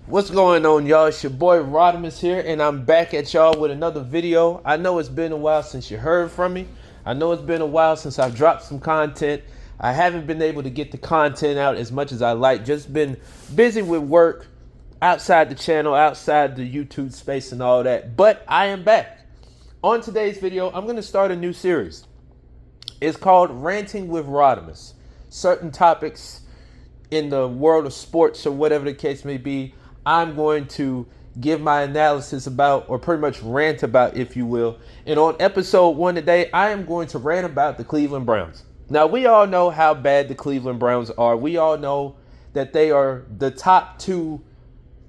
What's going on, y'all? It's your boy Rodimus here, and I'm back at y'all with another video. I know it's been a while since you heard from me. I know it's been a while since I've dropped some content. I haven't been able to get the content out as much as I like. Just been busy with work outside the channel, outside the YouTube space and all that. But I am back. On today's video, I'm going to start a new series. It's called Ranting with Rodimus. Certain topics in the world of sports or whatever the case may be, I'm going to give my analysis about, or pretty much rant about, if you will. And on episode 1 today, I am going to rant about the Cleveland Browns. Now, we all know how bad the Cleveland Browns are. We all know that they are the top 2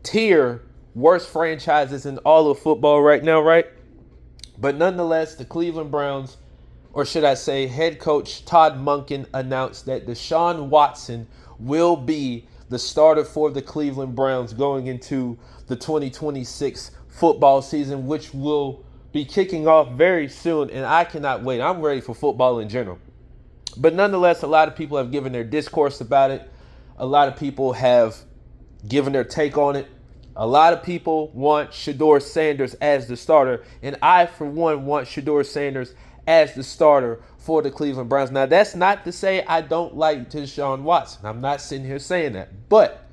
tier worst franchises in all of football right now, right? But nonetheless, the Cleveland Browns, or should I say head coach Todd Monken, announced that DeShaun Watson will be the starter for the Cleveland Browns going into the 2026 football season, which will be kicking off very soon. And I cannot wait. I'm ready for football in general. But nonetheless, a lot of people have given their discourse about it. A lot of people have given their take on it. A lot of people want Shedeur Sanders as the starter. And I, for one, want Shedeur Sanders as the starter for the Cleveland Browns. Now, that's not to say I don't like DeShaun Watson. I'm not sitting here saying that. But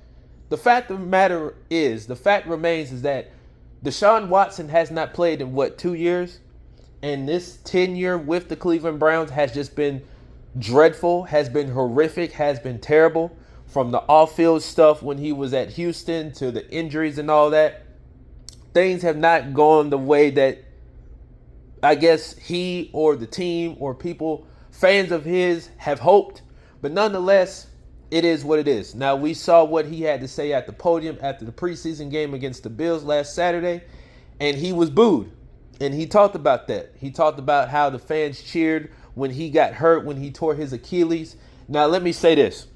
the fact of the matter is, the fact remains is that DeShaun Watson has not played in, 2 years? And this tenure with the Cleveland Browns has just been dreadful, has been horrific, has been terrible. From the off-field stuff when he was at Houston to the injuries and all that. Things have not gone the way that I guess he or the team or people, fans of his, have hoped. But nonetheless, it is what it is. Now, we saw what he had to say at the podium after the preseason game against the Bills last Saturday, and he was booed. And he talked about that. He talked about how the fans cheered when he got hurt, when he tore his Achilles. Now, let me say this.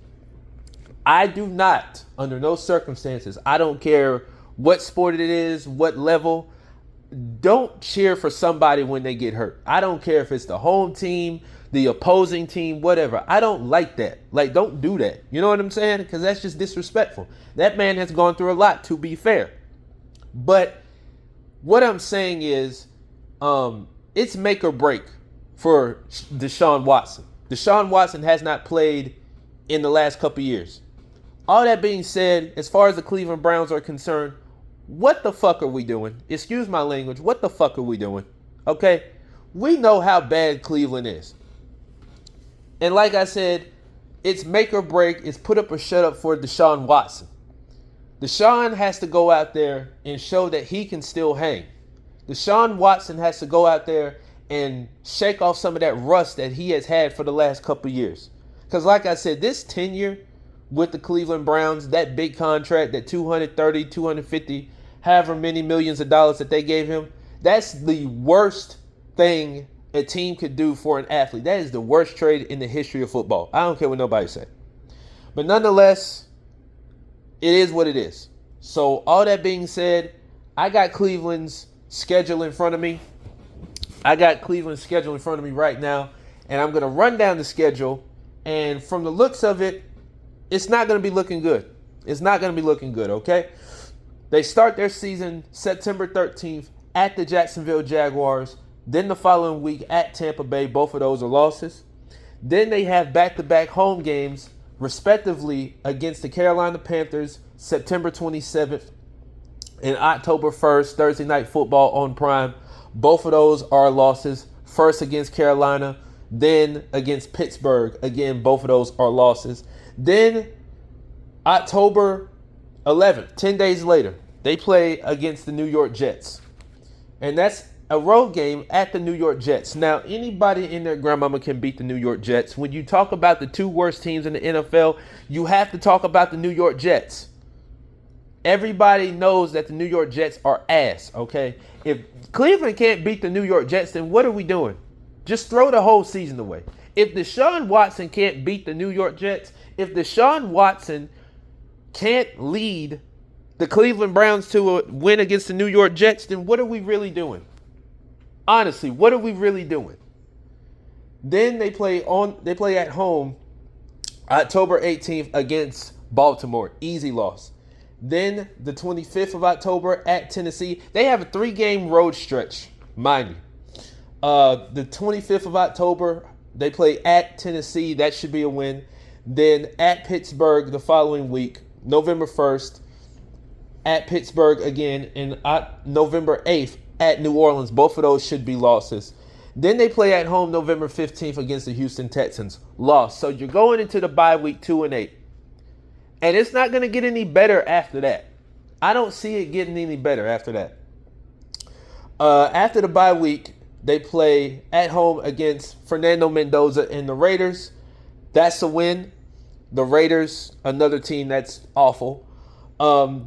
I do not, under no circumstances, I don't care what sport it is, what level, don't cheer for somebody when they get hurt. I don't care if it's the home team, the opposing team, whatever. I don't like that. Like, don't do that. You know what I'm saying? Because that's just disrespectful. That man has gone through a lot, to be fair. But what I'm saying is, it's make or break for DeShaun Watson. DeShaun Watson has not played in the last couple years. All that being said, as far as the Cleveland Browns are concerned, what the fuck are we doing? Excuse my language. What the fuck are we doing? Okay? We know how bad Cleveland is. And like I said, it's make or break. It's put up or shut up for DeShaun Watson. DeShaun has to go out there and show that he can still hang. DeShaun Watson has to go out there and shake off some of that rust that he has had for the last couple years. Because like I said, this tenure with the Cleveland Browns, that big contract, that 230, 250, however many millions of dollars that they gave him, that's the worst thing a team could do for an athlete. That is the worst trade in the history of football. I don't care what nobody say. But nonetheless, it is what it is. So all that being said, I got Cleveland's schedule in front of me. I got Cleveland's schedule in front of me right now. And I'm going to run down the schedule. And from the looks of it, it's not going to be looking good. It's not going to be looking good, okay? They start their season September 13th at the Jacksonville Jaguars. Then the following week at Tampa Bay. Both of those are losses. Then they have back-to-back home games, respectively, against the Carolina Panthers, September 27th and October 1st, Thursday Night Football on Prime. Both of those are losses. First against Carolina, then against Pittsburgh. Again, both of those are losses. Then October 11th, 10 days later, they play against the New York Jets. And that's a road game at the New York Jets. Now, anybody in their grandmama can beat the New York Jets. When you talk about the 2 worst teams in the NFL, you have to talk about the New York Jets. Everybody knows that the New York Jets are ass, okay? If Cleveland can't beat the New York Jets, then what are we doing? Just throw the whole season away. If DeShaun Watson can't beat the New York Jets, if DeShaun Watson can't lead the Cleveland Browns to a win against the New York Jets, then what are we really doing? Honestly, what are we really doing? Then they play at home October 18th against Baltimore. Easy loss. Then the 25th of October at Tennessee. They have a 3-game road stretch, mind you. The 25th of October, they play at Tennessee. That should be a win. Then at Pittsburgh the following week, November 1st, at Pittsburgh again, and November 8th at New Orleans. Both of those should be losses. Then they play at home November 15th against the Houston Texans. Loss. So you're going into the bye week 2-8. And it's not going to get any better after that. I don't see it getting any better after that. After the bye week, they play at home against Fernando Mendoza and the Raiders. That's a win. The Raiders, another team that's awful.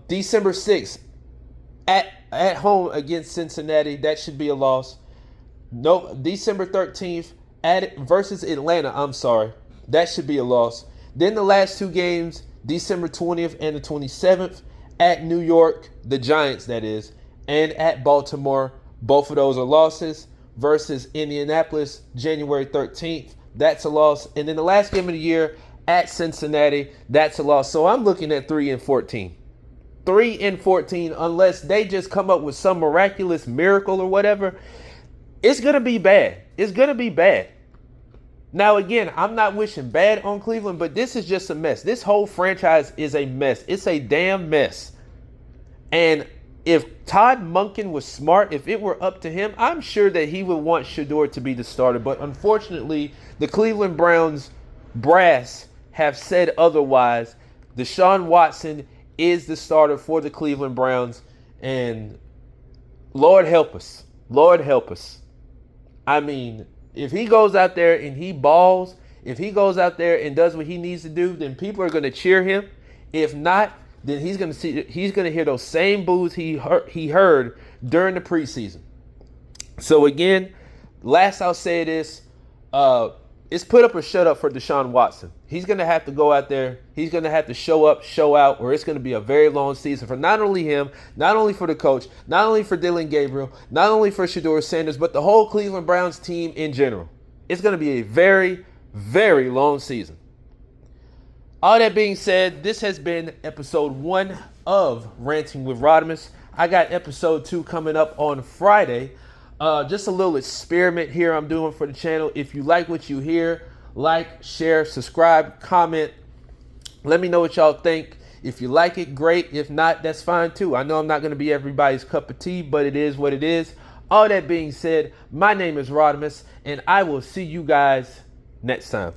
December 6th, at home against Cincinnati. That should be a loss. No, December 13th versus Atlanta. I'm sorry. That should be a loss. Then the last 2 games, December 20th and the 27th, at New York, the Giants, that is, and at Baltimore. Both of those are losses. Versus Indianapolis, January 13th. That's a loss. And then the last game of the year at Cincinnati, that's a loss. So I'm looking at 3-14. 3-14, unless they just come up with some miraculous miracle or whatever. It's going to be bad. It's going to be bad. Now, again, I'm not wishing bad on Cleveland, but this is just a mess. This whole franchise is a mess. It's a damn mess. And if Todd Monken was smart, if it were up to him, I'm sure that he would want Shedeur to be the starter. But unfortunately, the Cleveland Browns brass have said otherwise. DeShaun Watson is the starter for the Cleveland Browns. And Lord help us. Lord help us. I mean, if he goes out there and he balls, if he goes out there and does what he needs to do, then people are going to cheer him. If not, then he's going to hear those same boos he heard during the preseason. So again, last I'll say this, it's put up or shut up for DeShaun Watson. He's going to have to go out there. He's going to have to show up, show out, or it's going to be a very long season for not only him, not only for the coach, not only for Dylan Gabriel, not only for Shedeur Sanders, but the whole Cleveland Browns team in general. It's going to be a very, very long season. All that being said, this has been episode 1 of Ranting with Rodimus. I got episode 2 coming up on Friday. Just a little experiment here I'm doing for the channel. If you like what you hear, like, share, subscribe, comment. Let me know what y'all think. If you like it, great. If not, that's fine too. I know I'm not going to be everybody's cup of tea, but it is what it is. All that being said, my name is Rodimus, and I will see you guys next time.